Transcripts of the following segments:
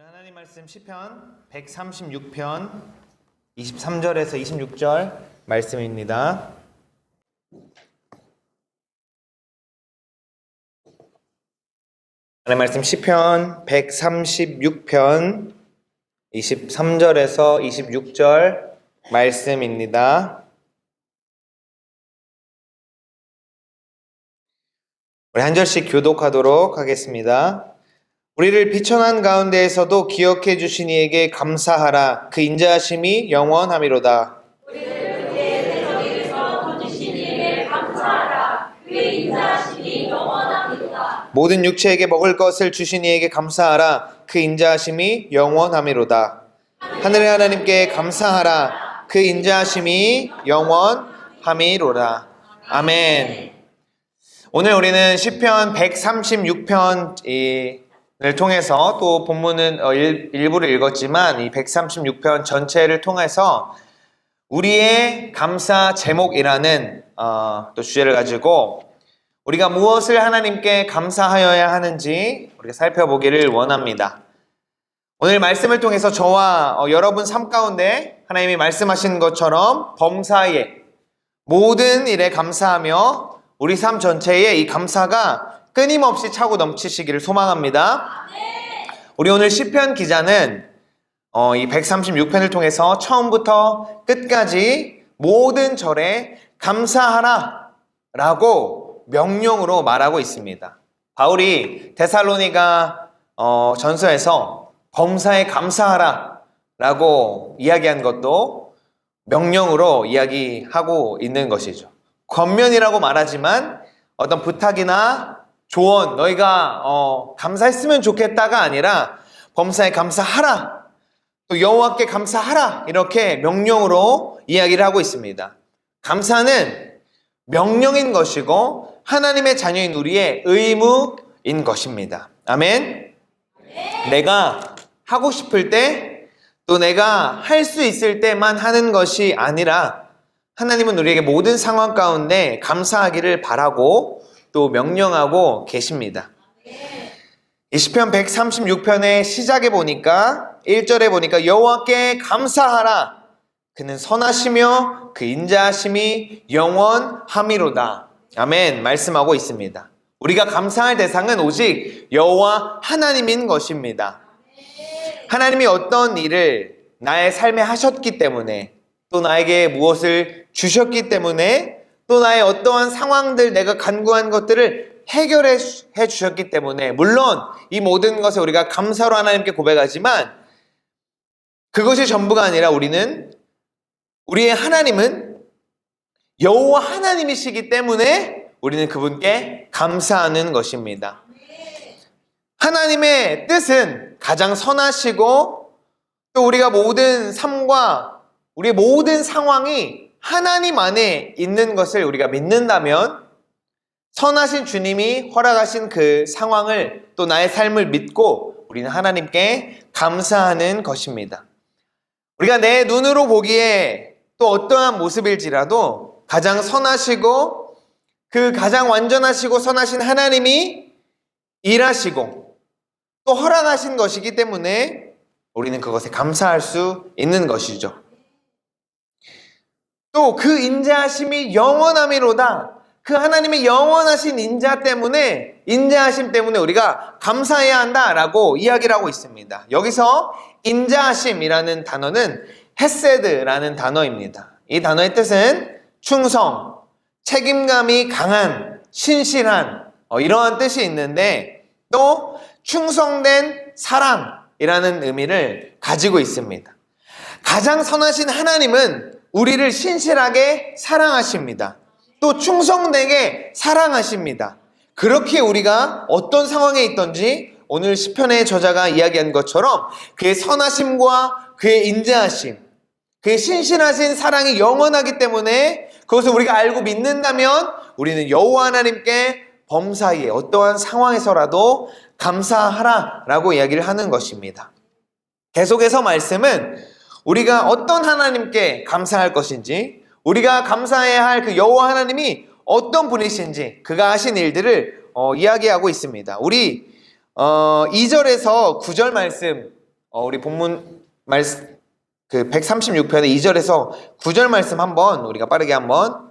오늘 하나님 말씀 시편 136편 23절에서 26절 말씀입니다. 하나님 말씀 시편 136편 23절에서 26절 말씀입니다. 우리 한 절씩 교독하도록 하겠습니다. 우리를 비천한 가운데에서도 기억해 주신 이에게 감사하라. 그 인자하심이 영원하미로다. 우리를 그의 대적에게서 건지신 이에게 감사하라. 그의 인자하심이 영원하미로다. 모든 육체에게 먹을 것을 주신 이에게 감사하라. 그 인자하심이 영원하미로다. 하늘의 하나님께 감사하라. 그 인자하심이 영원하미로다. 아멘. 오늘 우리는 시편 136편 을 통해서 또 본문은 일부를 읽었지만 이 136편 전체를 통해서 우리의 감사 제목이라는 또 주제를 가지고 우리가 무엇을 하나님께 감사하여야 하는지 우리가 살펴보기를 원합니다. 오늘 말씀을 통해서 저와 여러분 삶 가운데 하나님이 말씀하신 것처럼 범사에 모든 일에 감사하며 우리 삶 전체에 이 감사가 끊임없이 차고 넘치시기를 소망합니다. 우리 오늘 시편 기자는 이 136편을 통해서 처음부터 끝까지 모든 절에 감사하라 라고 명령으로 말하고 있습니다. 바울이 데살로니가 전서에서 범사에 감사하라 라고 이야기한 것도 명령으로 이야기하고 있는 것이죠. 권면이라고 말하지만 어떤 부탁이나 조언, 너희가 감사했으면 좋겠다가 아니라 범사에 감사하라, 또 여호와께 감사하라 이렇게 명령으로 이야기를 하고 있습니다. 감사는 명령인 것이고 하나님의 자녀인 우리의 의무인 것입니다. 아멘. 내가 하고 싶을 때, 또 내가 할 수 있을 때만 하는 것이 아니라 하나님은 우리에게 모든 상황 가운데 감사하기를 바라고 또 명령하고 계십니다. 이 시편 136편의 시작에 보니까 1절에 보니까 여호와께 감사하라. 그는 선하시며 그 인자하심이 영원하미로다. 아멘 말씀하고 있습니다. 우리가 감사할 대상은 오직 여호와 하나님인 것입니다. 하나님이 어떤 일을 나의 삶에 하셨기 때문에, 또 나에게 무엇을 주셨기 때문에, 또 나의 어떠한 상황들, 내가 간구한 것들을 해결해 주셨기 때문에, 물론 이 모든 것에 우리가 감사로 하나님께 고백하지만 그것이 전부가 아니라 우리의 하나님은 여호와 하나님이시기 때문에 우리는 그분께 감사하는 것입니다. 하나님의 뜻은 가장 선하시고, 또 우리가 모든 삶과 우리의 모든 상황이 하나님 안에 있는 것을 우리가 믿는다면, 선하신 주님이 허락하신 그 상황을, 또 나의 삶을 믿고 우리는 하나님께 감사하는 것입니다. 우리가 내 눈으로 보기에 또 어떠한 모습일지라도 가장 선하시고 그 가장 완전하시고 선하신 하나님이 일하시고 또 허락하신 것이기 때문에 우리는 그것에 감사할 수 있는 것이죠. 또 그 인자하심이 영원하미로다. 그 하나님의 영원하신 인자하심 때문에 우리가 감사해야 한다라고 이야기를 하고 있습니다. 여기서 인자하심이라는 단어는 헤세드라는 단어입니다. 이 단어의 뜻은 충성, 책임감이 강한, 신실한 이러한 뜻이 있는데, 또 충성된 사랑이라는 의미를 가지고 있습니다. 가장 선하신 하나님은 우리를 신실하게 사랑하십니다. 또 충성되게 사랑하십니다. 그렇게 우리가 어떤 상황에 있든지 오늘 시편의 저자가 이야기한 것처럼 그의 선하심과 그의 인자하심, 그의 신실하신 사랑이 영원하기 때문에 그것을 우리가 알고 믿는다면 우리는 여호와 하나님께 범사에 어떠한 상황에서라도 감사하라라고 이야기를 하는 것입니다. 계속해서 말씀은 우리가 어떤 하나님께 감사할 것인지, 우리가 감사해야 할 그 여호와 하나님이 어떤 분이신지, 그가 하신 일들을 이야기하고 있습니다. 우리 2절에서 9절 말씀 우리 본문 말씀 그 136편의 2절에서 9절 말씀 한번 우리가 빠르게 한번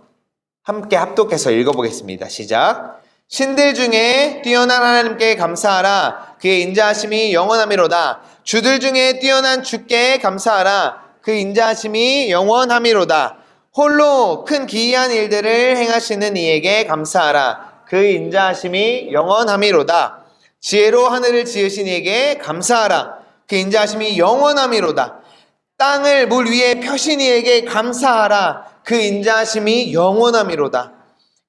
함께 합독해서 읽어보겠습니다. 시작. 신들 중에 뛰어난 하나님께 감사하라. 그의 인자하심이 영원함이로다. 주들 중에 뛰어난 주께 감사하라. 그 인자하심이 영원함이로다. 홀로 큰 기이한 일들을 행하시는 이에게 감사하라. 그 인자하심이 영원함이로다. 지혜로 하늘을 지으신 이에게 감사하라. 그 인자하심이 영원함이로다. 땅을 물 위에 펴신 이에게 감사하라. 그 인자하심이 영원함이로다.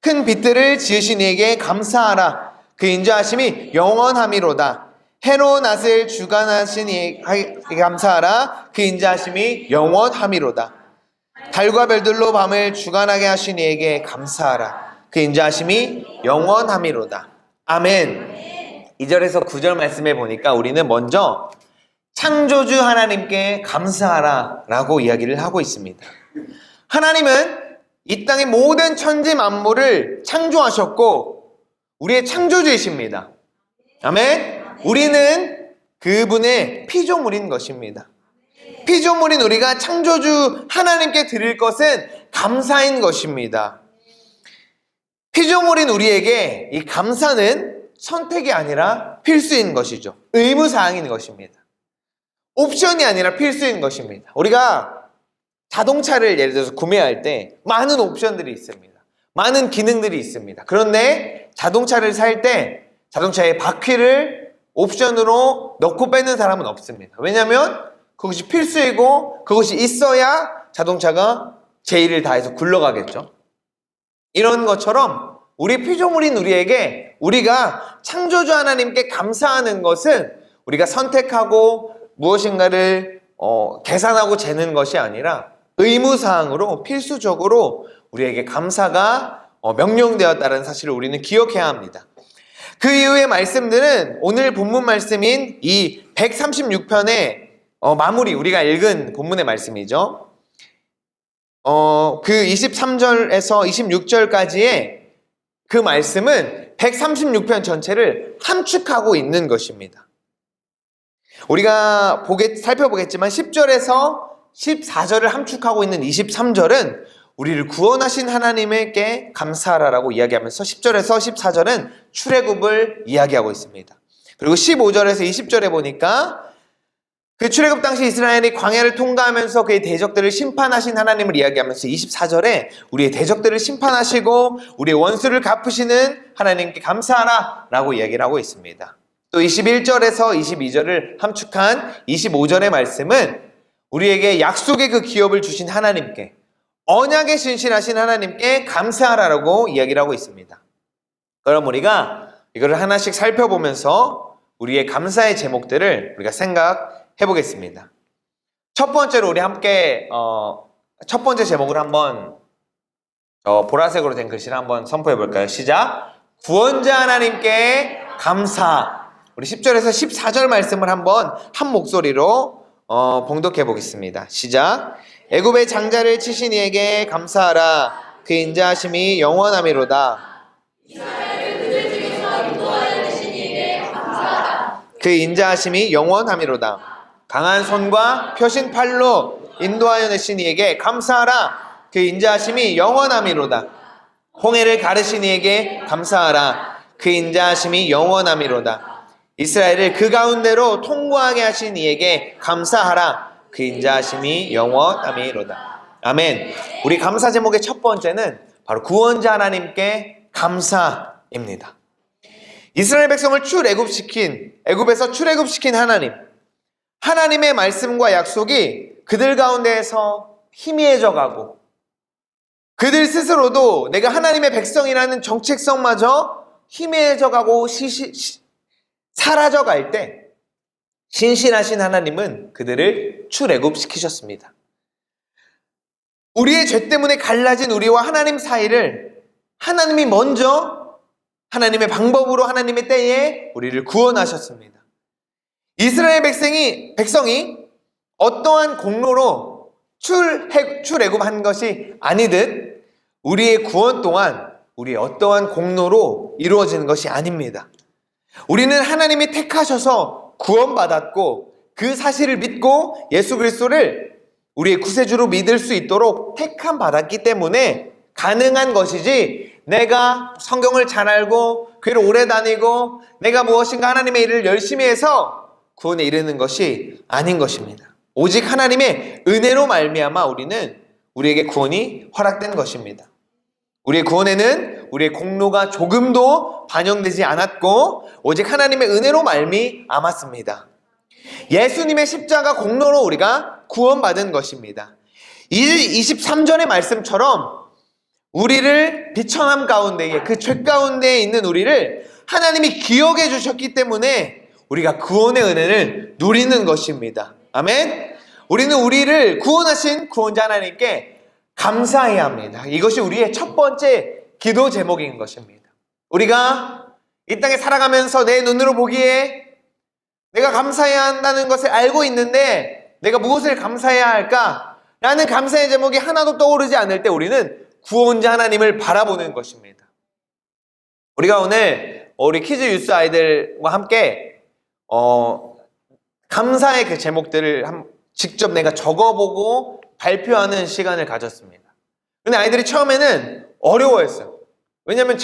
큰 빛들을 지으신 이에게 감사하라. 그 인자하심이 영원함이로다. 해로 낮을 주관하신 이에게 감사하라. 그 인자하심이 영원함이로다. 달과 별들로 밤을 주관하게 하신 이에게 감사하라. 그 인자하심이 영원함이로다. 아멘. 2절에서 9절 말씀에 보니까 우리는 먼저 창조주 하나님께 감사하라 라고 이야기를 하고 있습니다. 하나님은 이 땅의 모든 천지 만물을 창조하셨고 우리의 창조주이십니다. 아멘. 우리는 그분의 피조물인 것입니다. 피조물인 우리가 창조주 하나님께 드릴 것은 감사인 것입니다. 피조물인 우리에게 이 감사는 선택이 아니라 필수인 것이죠. 의무사항인 것입니다. 옵션이 아니라 필수인 것입니다. 우리가 자동차를 예를 들어서 구매할 때 많은 옵션들이 있습니다. 많은 기능들이 있습니다. 그런데 자동차를 살 때 자동차의 바퀴를 옵션으로 넣고 빼는 사람은 없습니다. 왜냐하면 그것이 필수이고 그것이 있어야 자동차가 제일을 다해서 굴러가겠죠. 이런 것처럼 우리 피조물인 우리에게 우리가 창조주 하나님께 감사하는 것은 우리가 선택하고 무엇인가를 계산하고 재는 것이 아니라 의무사항으로 필수적으로 우리에게 감사가 명령되었다는 사실을 우리는 기억해야 합니다. 그 이후의 말씀들은 오늘 본문 말씀인 이 136편의 마무리, 우리가 읽은 본문의 말씀이죠. 그 23절에서 26절까지의 그 말씀은 136편 전체를 함축하고 있는 것입니다. 우리가 살펴보겠지만 10절에서 14절을 함축하고 있는 23절은 우리를 구원하신 하나님께 감사하라라고 이야기하면서 10절에서 14절은 출애굽을 이야기하고 있습니다. 그리고 15절에서 20절에 보니까 그 출애굽 당시 이스라엘이 광야를 통과하면서 그의 대적들을 심판하신 하나님을 이야기하면서 24절에 우리의 대적들을 심판하시고 우리의 원수를 갚으시는 하나님께 감사하라 라고 이야기를 하고 있습니다. 또 21절에서 22절을 함축한 25절의 말씀은 우리에게 약속의 그 기업을 주신 하나님께, 언약에 신실하신 하나님께 감사하라고 이야기를 하고 있습니다. 그럼 우리가 이거를 하나씩 살펴보면서 우리의 감사의 제목들을 우리가 생각해 보겠습니다. 첫 번째로 우리 함께 첫 번째 제목을 한번 보라색으로 된 글씨를 한번 선포해 볼까요? 시작. 구원자 하나님께 감사. 우리 10절에서 14절 말씀을 한번 한 목소리로 봉독해 보겠습니다. 시작. 애굽의 장자를 치신 이에게 감사하라. 그 인자하심이 영원함이로다. 이스라엘을 그들 중에서 인도하여 주신 이에게 감사하라. 그 인자하심이 영원함이로다. 강한 손과 펴신 팔로 인도하여 내신 이에게 감사하라. 그 인자하심이 영원함이로다. 홍해를 가르신 이에게 감사하라. 그 인자하심이 영원함이로다. 이스라엘을 그 가운데로 통과하게 하신 이에게 감사하라. 그 인자하심이 영원함이로다. 아멘. 우리 감사 제목의 첫 번째는 바로 구원자 하나님께 감사입니다. 이스라엘 백성을 애굽에서 출애굽시킨 하나님의 말씀과 약속이 그들 가운데에서 희미해져 가고 그들 스스로도 내가 하나님의 백성이라는 정체성마저 희미해져 가고 사라져 갈 때 신실하신 하나님은 그들을 출애굽시키셨습니다. 우리의 죄 때문에 갈라진 우리와 하나님 사이를 하나님이 먼저 하나님의 방법으로 하나님의 때에 우리를 구원하셨습니다. 이스라엘 백성이 어떠한 공로로 출애굽한 것이 아니듯 우리의 구원 또한 우리의 어떠한 공로로 이루어지는 것이 아닙니다. 우리는 하나님이 택하셔서 구원받았고 그 그 사실을 믿고 예수 그리스도를 우리의 구세주로 믿을 수 있도록 택함 받았기 때문에 가능한 것이지, 내가 성경을 잘 알고 교회를 오래 다니고 내가 무엇인가 하나님의 일을 열심히 해서 구원에 이르는 것이 아닌 것입니다. 오직 하나님의 은혜로 말미암아 우리에게 구원이 허락된 것입니다. 우리의 구원에는 우리의 공로가 조금도 반영되지 않았고 오직 하나님의 은혜로 말미암았습니다. 예수님의 십자가 공로로 우리가 구원받은 것입니다. 23절의 말씀처럼 우리를 비천함 가운데에, 그 죄 가운데에 있는 우리를 하나님이 기억해 주셨기 때문에 우리가 구원의 은혜를 누리는 것입니다. 아멘. 우리는 우리를 구원하신 구원자 하나님께 감사해야 합니다. 이것이 우리의 첫 번째 기도 제목인 것입니다. 우리가 이 땅에 살아가면서 내 눈으로 보기에 내가 감사해야 한다는 것을 알고 있는데 내가 무엇을 감사해야 할까? 라는 감사의 제목이 하나도 떠오르지 않을 때 우리는 구원자 하나님을 바라보는 것입니다. 우리가 오늘 우리 키즈 유스 아이들과 함께 감사의 그 제목들을 직접 내가 적어보고 발표하는 시간을 가졌습니다. 근데 아이들이 처음에는 어려워했어요. 왜냐하면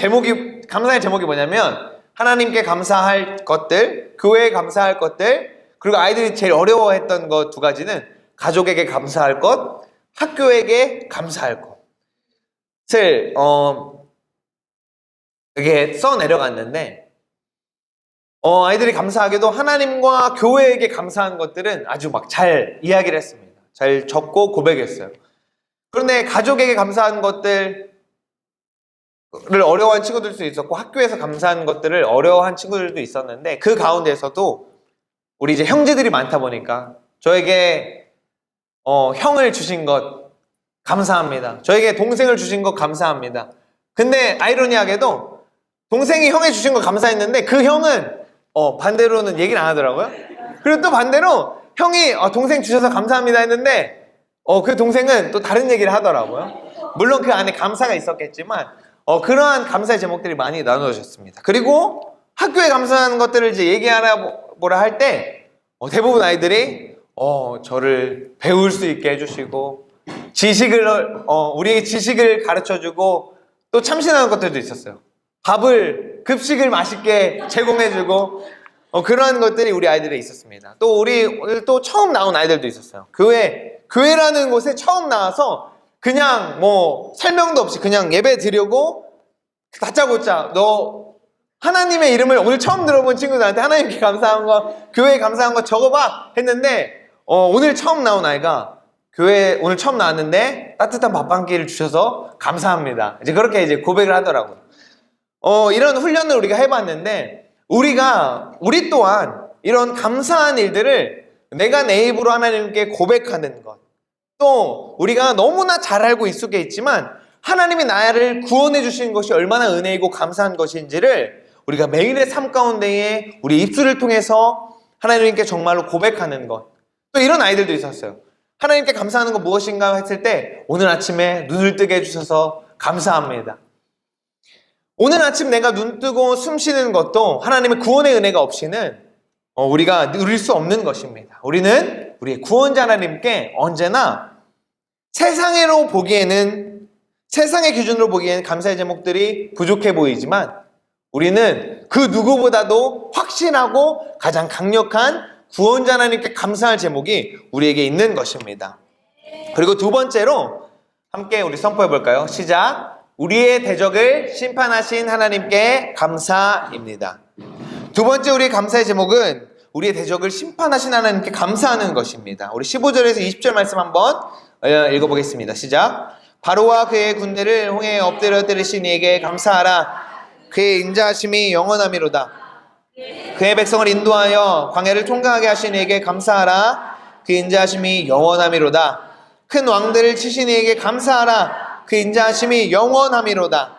감사의 제목이 뭐냐면 하나님께 감사할 것들, 교회에 감사할 것들, 그리고 아이들이 제일 어려워했던 것 두 가지는 가족에게 감사할 것, 학교에게 감사할 것을 이렇게 써 내려갔는데 아이들이 감사하게도 하나님과 교회에게 감사한 것들은 아주 막 잘 이야기를 했습니다. 잘 적고 고백했어요. 그런데 가족에게 감사한 것들을 어려워한 친구들도 있었고 학교에서 감사한 것들을 어려워한 친구들도 있었는데 그 가운데서도 우리 이제 형제들이 많다 보니까 저에게 형을 주신 것 감사합니다. 저에게 동생을 주신 것 감사합니다. 근데 아이러니하게도 동생이 형이 주신 거 감사했는데 그 형은 반대로는 얘기를 안 하더라고요. 그리고 또 반대로 형이 동생 주셔서 감사합니다 했는데 그 동생은 또 다른 얘기를 하더라고요. 물론 그 안에 감사가 있었겠지만 그러한 감사의 제목들이 많이 나누어졌습니다. 그리고 학교에 감사하는 것들을 이제 얘기하라 할 때 대부분 아이들이 저를 배울 수 있게 해주시고 우리에게 지식을 가르쳐주고 또 참신한 것들도 있었어요. 급식을 맛있게 제공해주고 그러한 것들이 우리 아이들에 있었습니다. 또 오늘 또 처음 나온 아이들도 있었어요. 교회라는 곳에 처음 나와서 그냥 설명도 없이 그냥 예배 드리고 다짜고짜 하나님의 이름을 오늘 처음 들어본 친구들한테 하나님께 감사한 거, 교회에 감사한 거 적어봐 했는데 오늘 처음 나온 아이가 교회에 오늘 처음 나왔는데 따뜻한 밥 한 끼를 주셔서 감사합니다. 그렇게 고백을 하더라고요. 이런 훈련을 우리가 해봤는데 우리 또한 이런 감사한 일들을 내가 내 입으로 하나님께 고백하는 것, 또 우리가 너무나 잘 알고 익숙해 있지만 하나님이 나를 구원해 주신 것이 얼마나 은혜이고 감사한 것인지를 우리가 매일의 삶 가운데에 우리 입술을 통해서 하나님께 정말로 고백하는 것. 또 이런 아이들도 있었어요. 하나님께 감사하는 것 무엇인가 했을 때 오늘 아침에 눈을 뜨게 해주셔서 감사합니다. 오늘 아침 내가 눈 뜨고 숨 쉬는 것도 하나님의 구원의 은혜가 없이는 우리가 누릴 수 없는 것입니다. 우리는 우리의 구원자 하나님께 언제나 세상의 기준으로 보기에는 감사의 제목들이 부족해 보이지만 우리는 그 누구보다도 확신하고 가장 강력한 구원자 하나님께 감사할 제목이 우리에게 있는 것입니다. 그리고 두 번째로 함께 우리 선포해 볼까요? 시작! 우리의 대적을 심판하신 하나님께 감사입니다. 두 번째 우리의 감사의 제목은 우리의 대적을 심판하신 하나님께 감사하는 것입니다. 우리 15절에서 20절 말씀 한번 읽어보겠습니다. 시작! 바로와 그의 군대를 홍해에 엎드려 때리신 이에게 감사하라. 그의 인자하심이 영원하미로다. 그의 백성을 인도하여 광야를 통과하게 하신 이에게 감사하라. 그 인자하심이 영원하미로다. 큰 왕들을 치신 이에게 감사하라. 그 인자하심이 영원하미로다.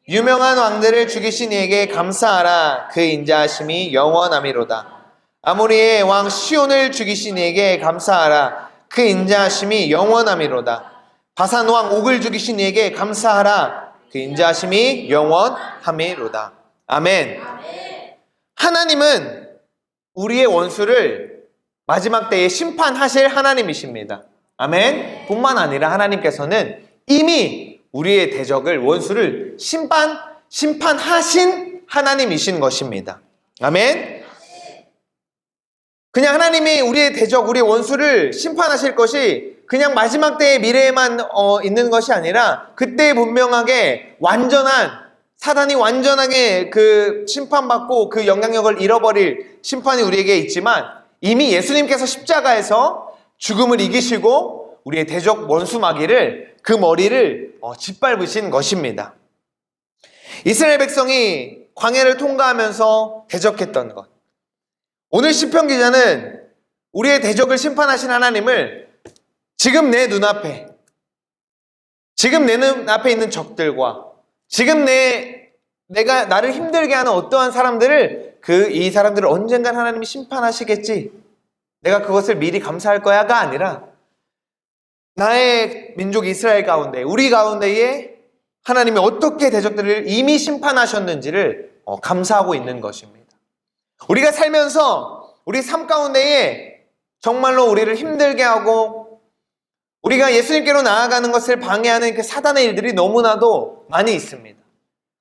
유명한 왕들을 죽이신 이에게 감사하라. 그 인자하심이 영원하미로다. 아모리의 왕 시온을 죽이신 이에게 감사하라. 그 인자하심이 영원하미로다. 바산 왕 옥을 죽이신 이에게 감사하라. 그 인자하심이 영원하미로다. 아멘. 하나님은 우리의 원수를 마지막 때에 심판하실 하나님이십니다. 아멘. 뿐만 아니라 하나님께서는 이미 우리의 대적을, 원수를 심판하신 하나님이신 것입니다. 아멘. 그냥 하나님이 우리의 대적, 우리의 원수를 심판하실 것이 그냥 마지막 때의 미래에만 있는 것이 아니라 그때 분명하게 사단이 완전하게 그 심판받고 그 영향력을 잃어버릴 심판이 우리에게 있지만 이미 예수님께서 십자가에서 죽음을 이기시고 우리의 대적 원수 마귀를, 그 머리를 짓밟으신 것입니다. 이스라엘 백성이 광야를 통과하면서 대적했던 것. 오늘 시편 기자는 우리의 대적을 심판하신 하나님을 지금 내 눈앞에 있는 적들과 지금 내가 나를 힘들게 하는 어떠한 사람들을 이 사람들을 언젠간 하나님이 심판하시겠지, 내가 그것을 미리 감사할 거야가 아니라 나의 민족 이스라엘 가운데, 우리 가운데에 하나님이 어떻게 대적들을 이미 심판하셨는지를 감사하고 있는 것입니다. 우리가 살면서 우리 삶 가운데에 정말로 우리를 힘들게 하고 우리가 예수님께로 나아가는 것을 방해하는 그 사단의 일들이 너무나도 많이 있습니다.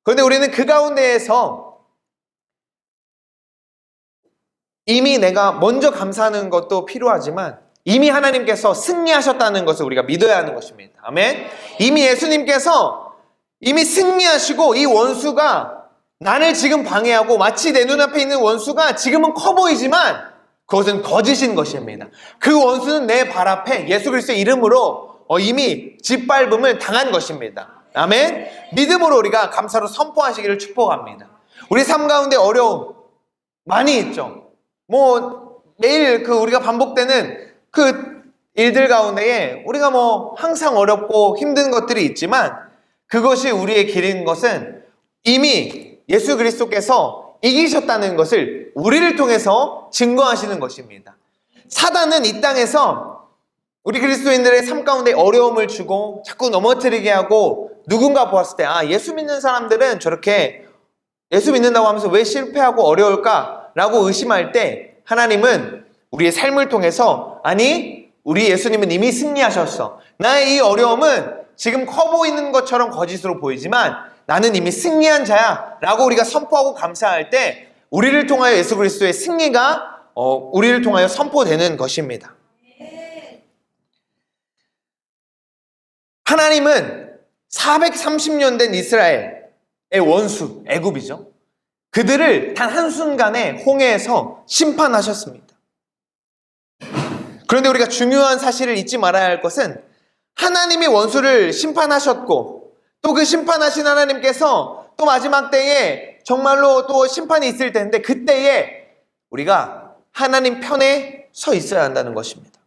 그런데 우리는 그 가운데에서 이미 내가 먼저 감사하는 것도 필요하지만 이미 하나님께서 승리하셨다는 것을 우리가 믿어야 하는 것입니다. 아멘. 이미 예수님께서 이미 승리하시고 이 원수가 나를 지금 방해하고 마치 내 눈앞에 있는 원수가 지금은 커 보이지만 그것은 거짓인 것입니다. 그 원수는 내 발 앞에 예수 그리스도의 이름으로 이미 짓밟음을 당한 것입니다. 아멘. 믿음으로 우리가 감사로 선포하시기를 축복합니다. 우리 삶 가운데 어려움 많이 있죠. 매일 우리가 반복되는 그 일들 가운데에 우리가 항상 어렵고 힘든 것들이 있지만 그것이 우리의 길인 것은 이미 예수 그리스도께서 이기셨다는 것을 우리를 통해서 증거하시는 것입니다. 사단은 이 땅에서 우리 그리스도인들의 삶 가운데 어려움을 주고 자꾸 넘어뜨리게 하고 누군가 보았을 때 예수 믿는 사람들은 저렇게 예수 믿는다고 하면서 왜 실패하고 어려울까? 라고 의심할 때 하나님은 우리의 삶을 통해서 아니, 우리 예수님은 이미 승리하셨어. 나의 이 어려움은 지금 커 보이는 것처럼 거짓으로 보이지만 나는 이미 승리한 자야 라고 우리가 선포하고 감사할 때 우리를 통하여 예수 그리스도의 승리가 우리를 통하여 선포되는 것입니다. 하나님은 430년 된 이스라엘의 원수 애굽이죠. 그들을 단 한순간에 홍해에서 심판하셨습니다. 그런데 우리가 중요한 사실을 잊지 말아야 할 것은 하나님이 원수를 심판하셨고 또 그 심판하신 하나님께서 또 마지막 때에 정말로 또 심판이 있을 텐데 그때에 우리가 하나님 편에 서 있어야 한다는 것입니다.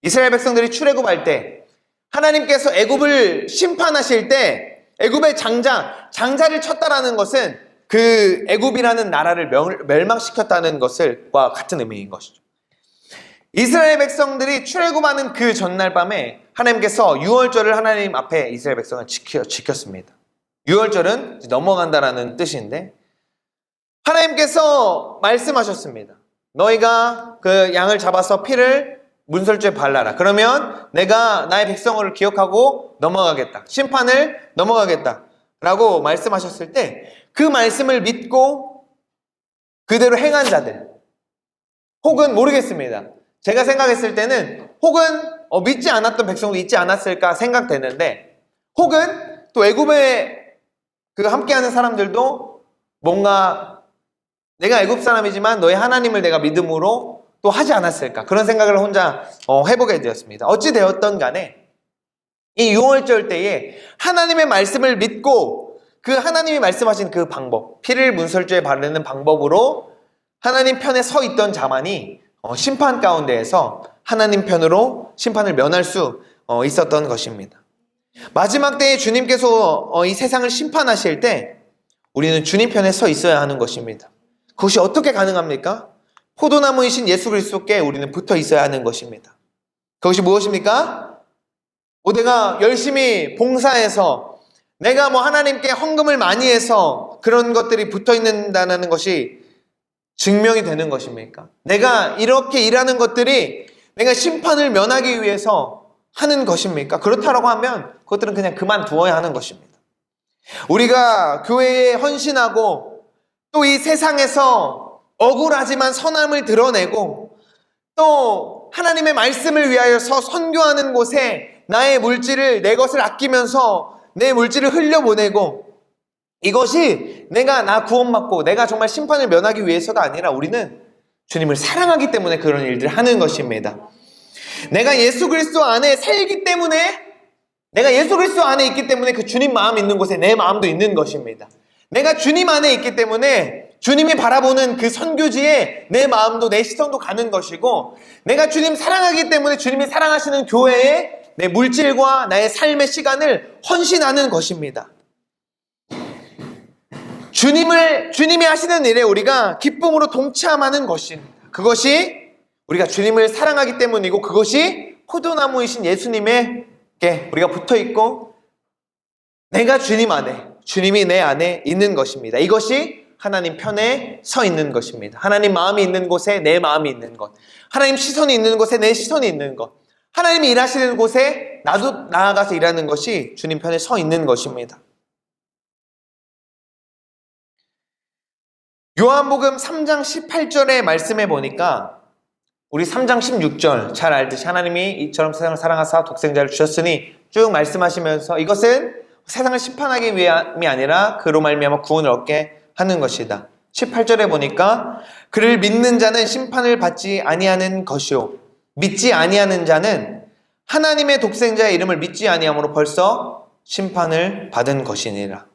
이스라엘 백성들이 출애굽할 때 하나님께서 애굽을 심판하실 때 애굽의 장자를 쳤다라는 것은 그 애굽이라는 나라를 멸망시켰다는 것과 같은 의미인 것이죠. 이스라엘 백성들이 출애굽하는 그 전날 밤에 하나님께서 유월절을 하나님 앞에 이스라엘 백성을 지켰습니다. 유월절은 넘어간다라는 뜻인데 하나님께서 말씀하셨습니다. 너희가 그 양을 잡아서 피를 문설주에 발라라. 그러면 내가 나의 백성을 기억하고 넘어가겠다. 심판을 넘어가겠다. 라고 말씀하셨을 때 그 말씀을 믿고 그대로 행한 자들 혹은 모르겠습니다. 제가 생각했을 때는 혹은 믿지 않았던 백성도 있지 않았을까 생각되는데 혹은 또 애굽에 함께하는 사람들도 뭔가 내가 애굽 사람이지만 너의 하나님을 내가 믿음으로 또 하지 않았을까 그런 생각을 혼자 해보게 되었습니다. 어찌 되었던 간에 이 유월절 때에 하나님의 말씀을 믿고 그 하나님이 말씀하신 그 방법, 피를 문설주에 바르는 방법으로 하나님 편에 서 있던 자만이 심판 가운데에서 하나님 편으로 심판을 면할 수 있었던 것입니다. 마지막 때에 주님께서 이 세상을 심판하실 때 우리는 주님 편에 서 있어야 하는 것입니다. 그것이 어떻게 가능합니까? 포도나무이신 예수 그리스도께 우리는 붙어 있어야 하는 것입니다. 그것이 무엇입니까? 내가 열심히 봉사해서 내가 하나님께 헌금을 많이 해서 그런 것들이 붙어 있는다는 것이 증명이 되는 것입니까? 내가 이렇게 일하는 것들이 내가 심판을 면하기 위해서 하는 것입니까? 그렇다라고 하면 그것들은 그냥 그만두어야 하는 것입니다. 우리가 교회에 헌신하고 또 이 세상에서 억울하지만 선함을 드러내고 또 하나님의 말씀을 위하여서 선교하는 곳에 나의 물질을, 내 것을 아끼면서 내 물질을 흘려보내고, 이것이 내가 나 구원받고 내가 정말 심판을 면하기 위해서가 아니라 우리는 주님을 사랑하기 때문에 그런 일들을 하는 것입니다. 내가 예수 그리스도 안에 살기 때문에, 내가 예수 그리스도 안에 있기 때문에 그 주님 마음 있는 곳에 내 마음도 있는 것입니다. 내가 주님 안에 있기 때문에 주님이 바라보는 그 선교지에 내 마음도 내 시선도 가는 것이고, 내가 주님 사랑하기 때문에 주님이 사랑하시는 교회에 내 물질과 나의 삶의 시간을 헌신하는 것입니다. 주님이 하시는 일에 우리가 기쁨으로 동참하는 것입니다. 그것이 우리가 주님을 사랑하기 때문이고, 그것이 포도나무이신 예수님에게 우리가 붙어있고 내가 주님 안에, 주님이 내 안에 있는 것입니다. 이것이 하나님 편에 서 있는 것입니다. 하나님 마음이 있는 곳에 내 마음이 있는 것, 하나님 시선이 있는 곳에 내 시선이 있는 것, 하나님이 일하시는 곳에 나도 나아가서 일하는 것이 주님 편에 서 있는 것입니다. 요한복음 3장 18절의 말씀에 보니까 우리 3장 16절 잘 알듯이 하나님이 이처럼 세상을 사랑하사 독생자를 주셨으니 쭉 말씀하시면서 이것은 세상을 심판하기 위함이 아니라 그로 말미암아 구원을 얻게 하는 것이다. 18절에 보니까 그를 믿는 자는 심판을 받지 아니하는 것이요 믿지 아니하는 자는 하나님의 독생자의 이름을 믿지 아니함으로 벌써 심판을 받은 것이니라.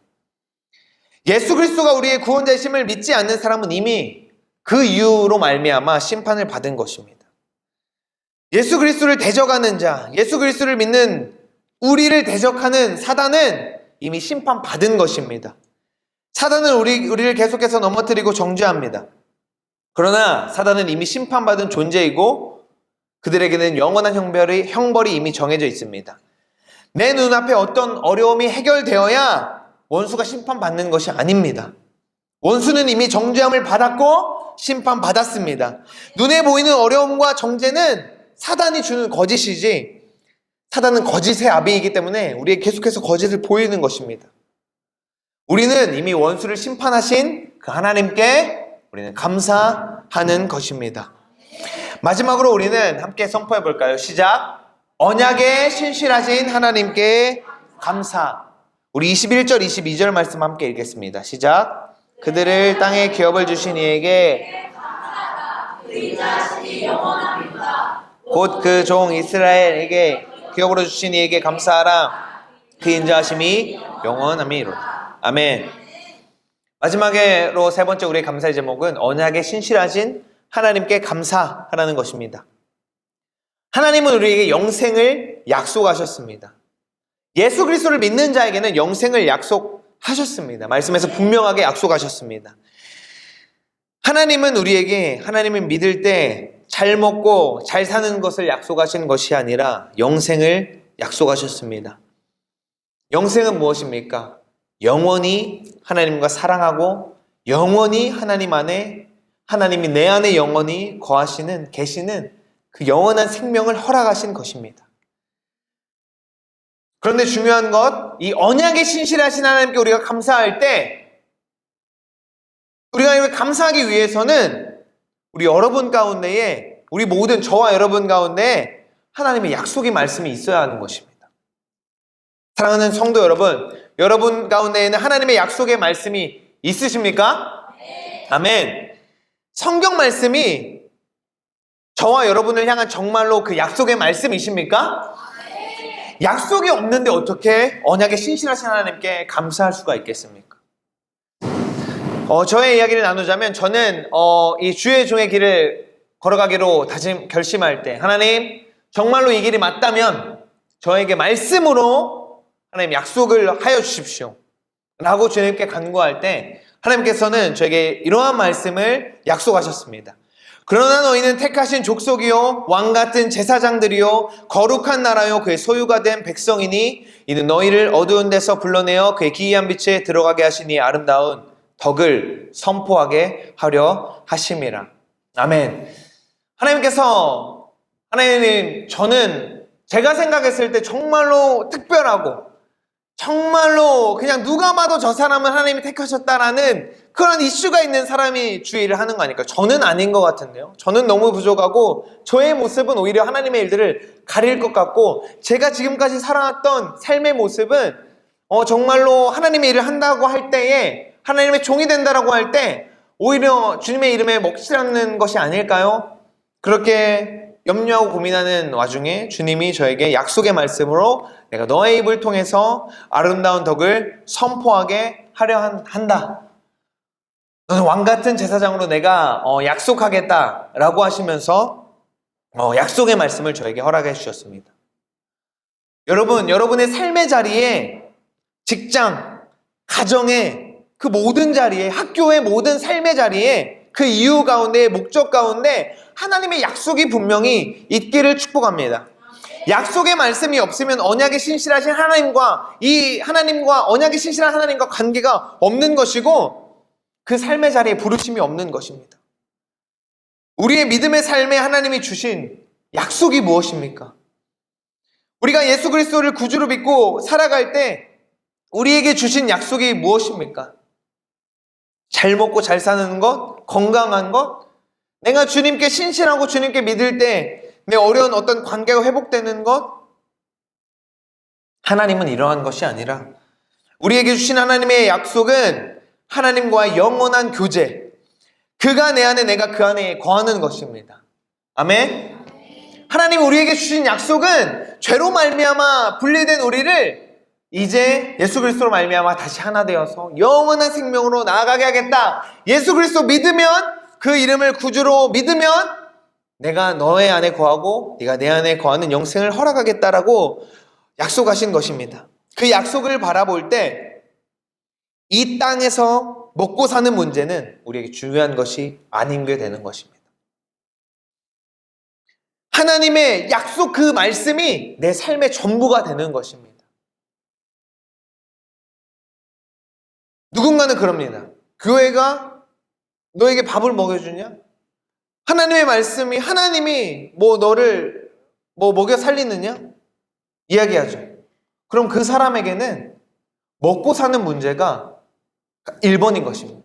예수 그리스도가 우리의 구원자이심을 믿지 않는 사람은 이미 그 이유로 말미암아 심판을 받은 것입니다. 예수 그리스도를 대적하는 자, 예수 그리스도를 믿는 우리를 대적하는 사단은 이미 심판받은 것입니다. 사단은 우리를 계속해서 넘어뜨리고 정죄합니다. 그러나 사단은 이미 심판받은 존재이고 그들에게는 영원한 형벌이 이미 정해져 있습니다. 내 눈앞에 어떤 어려움이 해결되어야 원수가 심판받는 것이 아닙니다. 원수는 이미 정죄함을 받았고 심판받았습니다. 눈에 보이는 어려움과 정죄는 사단이 주는 거짓이지, 사단은 거짓의 아비이기 때문에 우리에게 계속해서 거짓을 보이는 것입니다. 우리는 이미 원수를 심판하신 그 하나님께 우리는 감사하는 것입니다. 마지막으로 우리는 함께 선포해 볼까요? 시작. 언약에 신실하신 하나님께 감사. 우리 21절 22절 말씀 함께 읽겠습니다. 시작. 그들을 땅에 기업을 주신 이에게 곧 그 종 이스라엘에게 기업으로 주신 이에게 감사하라. 그 인자하심이 영원함이로다. 아멘. 마지막으로 세 번째 우리의 감사의 제목은 언약에 신실하신 하나님께 감사하라는 것입니다. 하나님은 우리에게 영생을 약속하셨습니다. 예수 그리스도를 믿는 자에게는 영생을 약속하셨습니다. 말씀에서 분명하게 약속하셨습니다. 하나님은 우리에게 하나님을 믿을 때 잘 먹고 잘 사는 것을 약속하신 것이 아니라 영생을 약속하셨습니다. 영생은 무엇입니까? 영원히 하나님과 사랑하고 영원히 하나님 안에, 하나님이 내 안에 영원히 계시는 그 영원한 생명을 허락하신 것입니다. 그런데 중요한 것, 이 언약에 신실하신 하나님께 우리가 감사할 때, 우리가 이걸 감사하기 위해서는 우리 여러분 가운데에, 우리 모든 저와 여러분 가운데에 하나님의 약속의 말씀이 있어야 하는 것입니다. 사랑하는 성도 여러분, 여러분 가운데에는 하나님의 약속의 말씀이 있으십니까? 네. 아멘. 성경 말씀이 저와 여러분을 향한 정말로 그 약속의 말씀이십니까? 네. 약속이 없는데 어떻게 언약에 신실하신 하나님께 감사할 수가 있겠습니까? 저의 이야기를 나누자면 저는 이 주의 종의 길을 걸어가기로 결심할 때 하나님 정말로 이 길이 맞다면 저에게 말씀으로 하나님 약속을 하여 주십시오 라고 주님께 간구할 때 하나님께서는 저에게 이러한 말씀을 약속하셨습니다. 그러나 너희는 택하신 족속이요 왕같은 제사장들이요 거룩한 나라요 그의 소유가 된 백성이니 이는 너희를 어두운 데서 불러내어 그의 기이한 빛에 들어가게 하시니 아름다운 덕을 선포하게 하려 하심이라. 아멘. 하나님, 저는 제가 생각했을 때 정말로 특별하고 정말로 그냥 누가 봐도 저 사람은 하나님이 택하셨다라는 그런 이슈가 있는 사람이 주의를 하는 거 아닐까요? 저는 아닌 것 같은데요. 저는 너무 부족하고 저의 모습은 오히려 하나님의 일들을 가릴 것 같고, 제가 지금까지 살아왔던 삶의 모습은 정말로 하나님의 일을 한다고 할 때에, 하나님의 종이 된다라고 할 때 오히려 주님의 이름에 먹지 않는 것이 아닐까요? 그렇게 염려하고 고민하는 와중에 주님이 저에게 약속의 말씀으로 내가 너의 입을 통해서 아름다운 덕을 선포하게 하려 한다. 너는 왕같은 제사장으로 내가 약속하겠다라고 하시면서 약속의 말씀을 저에게 허락해 주셨습니다. 여러분, 여러분의 삶의 자리에, 직장, 가정에, 그 모든 자리에, 학교의 모든 삶의 자리에, 그 이유 가운데, 목적 가운데 하나님의 약속이 분명히 있기를 축복합니다. 약속의 말씀이 없으면 언약의 신실하신 하나님과 언약의 신실한 하나님과 관계가 없는 것이고, 그 삶의 자리에 부르심이 없는 것입니다. 우리의 믿음의 삶에 하나님이 주신 약속이 무엇입니까? 우리가 예수 그리스도를 구주로 믿고 살아갈 때 우리에게 주신 약속이 무엇입니까? 잘 먹고 잘 사는 것, 건강한 것, 내가 주님께 신실하고 주님께 믿을 때 내 어려운 어떤 관계가 회복되는 것. 하나님은 이러한 것이 아니라 우리에게 주신 하나님의 약속은 하나님과의 영원한 교제, 그가 내 안에 내가 그 안에 거하는 것입니다. 아멘. 하나님 우리에게 주신 약속은 죄로 말미암아 분리된 우리를 이제 예수 그리스도로 말미암아 다시 하나 되어서 영원한 생명으로 나아가게 하겠다. 예수 그리스도 믿으면, 그 이름을 구주로 믿으면 내가 너의 안에 거하고 네가 내 안에 거하는 영생을 허락하겠다라고 약속하신 것입니다. 그 약속을 바라볼 때 이 땅에서 먹고 사는 문제는 우리에게 중요한 것이 아닌 게 되는 것입니다. 하나님의 약속, 그 말씀이 내 삶의 전부가 되는 것입니다. 누군가는 그럽니다. 교회가 너에게 밥을 먹여주냐? 하나님의 말씀이, 하나님이 너를 먹여 살리느냐? 이야기하죠. 그럼 그 사람에게는 먹고 사는 문제가 1번인 것입니다.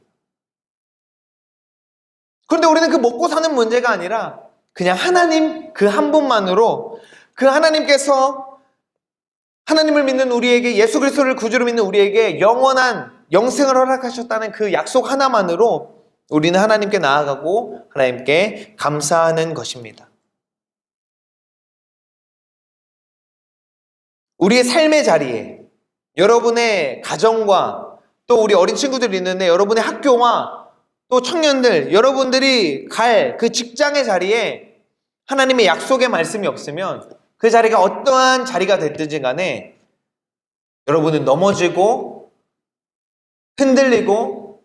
그런데 우리는 그 먹고 사는 문제가 아니라 그냥 하나님 그 한 분만으로, 그 하나님께서 하나님을 믿는 우리에게, 예수 그리스도를 구주로 믿는 우리에게 영원한 영생을 허락하셨다는 그 약속 하나만으로 우리는 하나님께 나아가고 하나님께 감사하는 것입니다. 우리의 삶의 자리에, 여러분의 가정과 또 우리 어린 친구들이 있는데 여러분의 학교와 또 청년들, 여러분들이 갈 그 직장의 자리에 하나님의 약속의 말씀이 없으면 그 자리가 어떠한 자리가 됐든지 간에 여러분은 넘어지고 흔들리고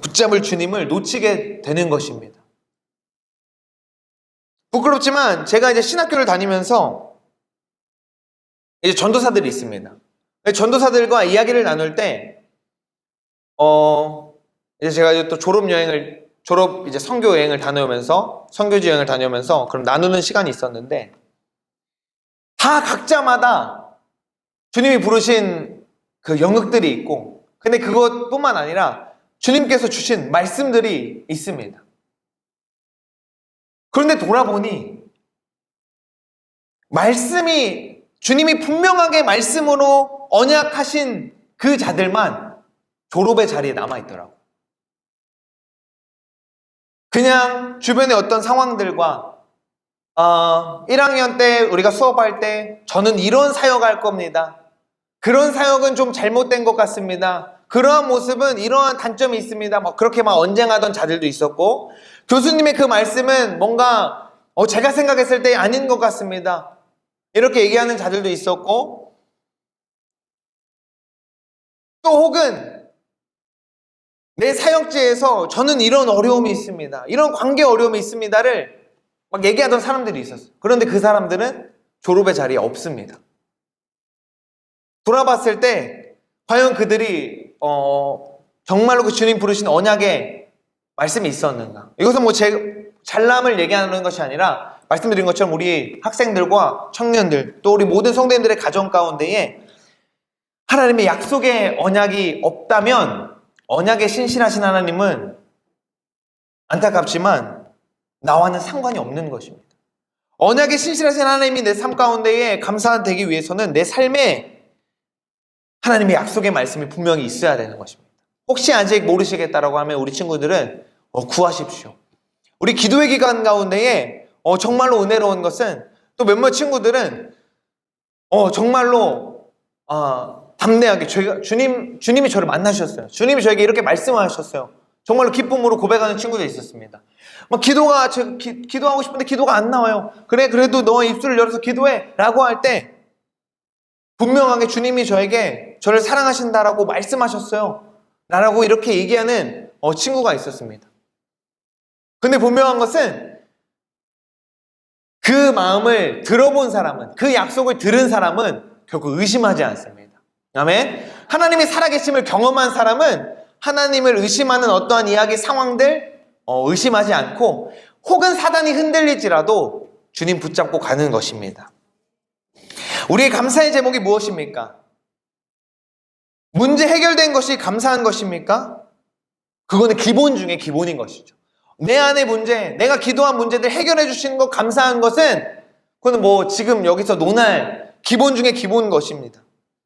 붙잡을 주님을 놓치게 되는 것입니다. 부끄럽지만 제가 이제 신학교를 다니면서 이제 전도사들이 있습니다. 전도사들과 이야기를 나눌 때 이제 제가 이제 또 이제 선교 여행을 다녀오면서, 선교지 여행을 다녀오면서 그럼 나누는 시간이 있었는데, 다 각자마다 주님이 부르신 그 영역들이 있고, 근데 그것뿐만 아니라 주님께서 주신 말씀들이 있습니다. 그런데 돌아보니 주님이 분명하게 말씀으로 언약하신 그 자들만 졸업의 자리에 남아있더라고. 그냥 주변의 어떤 상황들과 1학년 때 우리가 수업할 때 저는 이런 사역할 겁니다. 그런 사역은 좀 잘못된 것 같습니다. 그러한 모습은 이러한 단점이 있습니다. 그렇게 언쟁하던 자들도 있었고, 교수님의 그 말씀은 뭔가 제가 생각했을 때 아닌 것 같습니다. 이렇게 얘기하는 자들도 있었고, 또 혹은 내 사역지에서 저는 이런 어려움이 있습니다, 이런 관계 어려움이 있습니다를 막 얘기하던 사람들이 있었어요. 그런데 그 사람들은 졸업의 자리에 없습니다. 돌아봤을 때 과연 그들이 정말로 그 주님 부르신 언약의 말씀이 있었는가? 이것은 뭐 제 잘남을 얘기하는 것이 아니라 말씀드린 것처럼 우리 학생들과 청년들 또 우리 모든 성도님들의 가정 가운데에 하나님의 약속의 언약이 없다면 언약에 신실하신 하나님은 안타깝지만 나와는 상관이 없는 것입니다. 언약에 신실하신 하나님이 내 삶 가운데에 감사되기 위해서는 내 삶에 하나님의 약속의 말씀이 분명히 있어야 되는 것입니다. 혹시 아직 모르시겠다라고 하면 우리 친구들은 구하십시오. 우리 기도의 기간 가운데에 정말로 은혜로운 것은 또 몇몇 친구들은 정말로 담대하게 주님이 저를 만나셨어요. 주님이 저에게 이렇게 말씀하셨어요. 정말로 기쁨으로 고백하는 친구들이 있었습니다. 막 기도하고 싶은데 기도가 안 나와요. 그래 그래도 너 입술을 열어서 기도해 라고 할 때 분명하게 주님이 저를 사랑하신다라고 말씀하셨어요 라고 이렇게 얘기하는 친구가 있었습니다. 근데 분명한 것은 그 마음을 들어본 사람은, 그 약속을 들은 사람은 결국 의심하지 않습니다. 아멘. 하나님이 살아계심을 경험한 사람은 하나님을 의심하는 어떠한 이야기, 상황들 의심하지 않고 혹은 사단이 흔들리지라도 주님 붙잡고 가는 것입니다. 우리의 감사의 제목이 무엇입니까? 문제 해결된 것이 감사한 것입니까? 그거는 기본 중에 기본인 것이죠. 내 안의 문제, 내가 기도한 문제들 해결해 주시는 것 감사한 것은 그거는 뭐 지금 여기서 논할 기본 중에 기본 것입니다.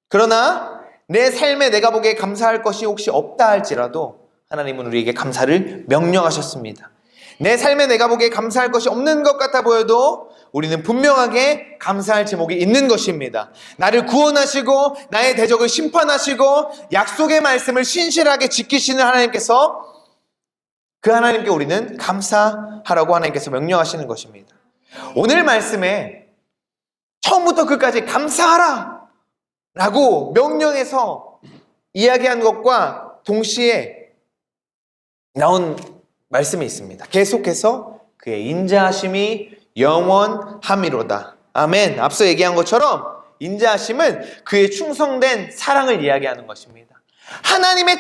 그러나 내 삶에 내가 보기에 감사할 것이 혹시 없다 할지라도 하나님은 우리에게 감사를 명령하셨습니다. 내 삶에 내가 보기에 감사할 것이 없는 것 같아 보여도 우리는 분명하게 감사할 제목이 있는 것입니다. 나를 구원하시고 나의 대적을 심판하시고 약속의 말씀을 신실하게 지키시는 하나님께서 그 하나님께 우리는 감사하라고 하나님께서 명령하시는 것입니다. 오늘 말씀에 처음부터 끝까지 감사하라 라고 명령해서 이야기한 것과 동시에 나온 말씀이 있습니다. 계속해서 그의 인자하심이 영원함이로다. 아멘. 앞서 얘기한 것처럼 인자하심은 그의 충성된 사랑을 이야기하는 것입니다. 하나님의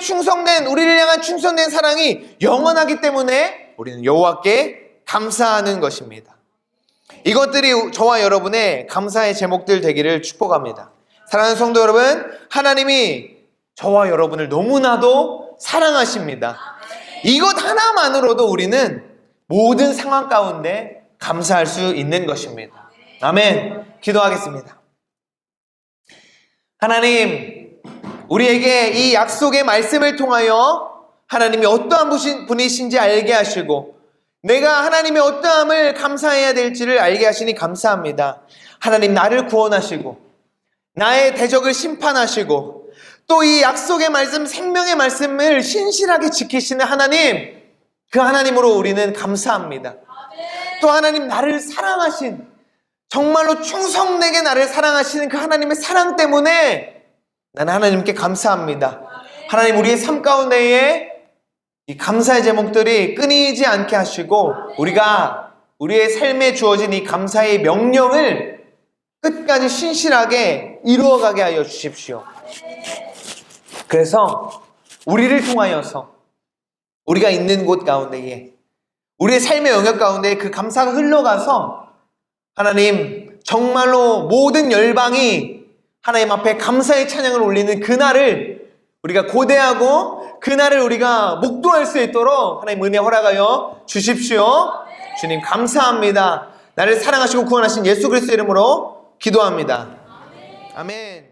우리를 향한 충성된 사랑이 영원하기 때문에 우리는 여호와께 감사하는 것입니다. 이것들이 저와 여러분의 감사의 제목들 되기를 축복합니다. 사랑하는 성도 여러분, 하나님이 저와 여러분을 너무나도 사랑하십니다. 이것 하나만으로도 우리는 모든 상황 가운데 감사할 수 있는 것입니다. 아멘. 기도하겠습니다. 하나님, 우리에게 이 약속의 말씀을 통하여 하나님이 어떠한 분이신지 알게 하시고 내가 하나님의 어떠함을 감사해야 될지를 알게 하시니 감사합니다. 하나님, 나를 구원하시고 나의 대적을 심판하시고 또 이 약속의 말씀, 생명의 말씀을 신실하게 지키시는 하나님, 그 하나님으로 우리는 감사합니다. 또 하나님, 나를 사랑하신, 정말로 충성되게 나를 사랑하시는 그 하나님의 사랑 때문에 나는 하나님께 감사합니다. 하나님, 우리의 삶 가운데에 이 감사의 제목들이 끊이지 않게 하시고 우리가 우리의 삶에 주어진 이 감사의 명령을 끝까지 신실하게 이루어가게 하여 주십시오. 그래서 우리를 통하여서 우리가 있는 곳 가운데에 우리의 삶의 영역 가운데에 그 감사가 흘러가서 하나님, 정말로 모든 열방이 하나님 앞에 감사의 찬양을 올리는 그날을 우리가 고대하고 그날을 우리가 목도할 수 있도록 하나님 은혜 허락하여 주십시오. 주님 감사합니다. 나를 사랑하시고 구원하신 예수 그리스도의 이름으로 기도합니다. 아멘.